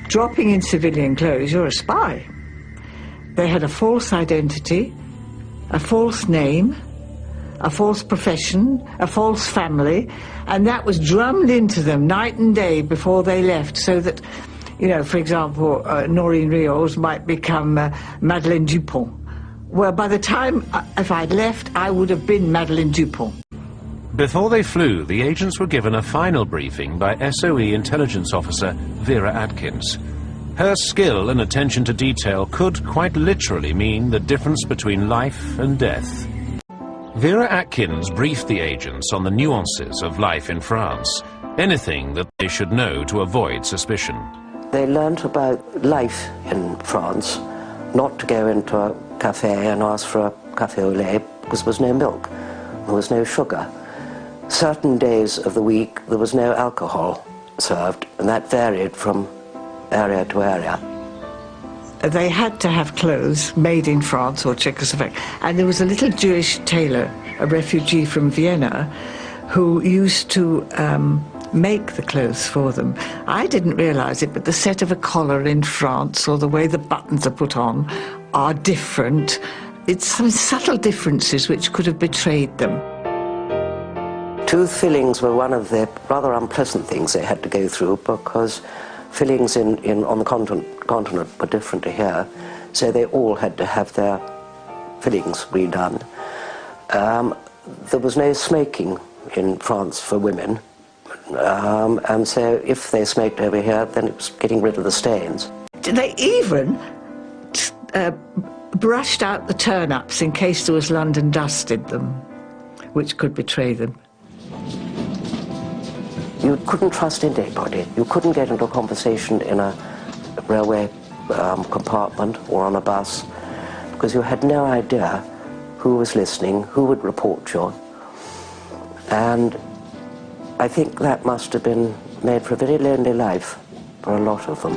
dropping in civilian clothes, you're a spy. They had a false identity, a false name, a false profession, a false family, and that was drummed into them night and day before they left, so that, you know, for example, Noreen Rios might become Madeleine Dupont. Well, by the time if I'd left, I would have been Madeleine Dupont. Before they flew, the agents were given a final briefing by SOE intelligence officer Vera Atkins. Her skill and attention to detail could quite literally mean the difference between life and death. Vera Atkins briefed the agents on the nuances of life in France, anything that they should know to avoid suspicion. They learnt about life in France, not to go into a cafe and ask for a café au lait because there was no milk, there was no sugar. Certain days of the week there was no alcohol served, and that varied from area to area. They had to have clothes made in France or Czechoslovakia, and there was a little Jewish tailor, a refugee from Vienna, who used to make the clothes for them. I didn't realise it, but the set of a collar in France or the way the buttons are put on are different. It's some subtle differences which could have betrayed them. Tooth fillings were one of the rather unpleasant things they had to go through, because fillings on the continent were different to here, so they all had to have their fillings redone. There was no smoking in France for women, and so if they smoked over here, then it was getting rid of the stains. They even brushed out the turn-ups in case there was London dust in them, which could betray them. You couldn't trust anybody. You couldn't get into a conversation in a railway compartment or on a bus, because you had no idea who was listening, who would report you. And I think that must have been made for a very lonely life for a lot of them.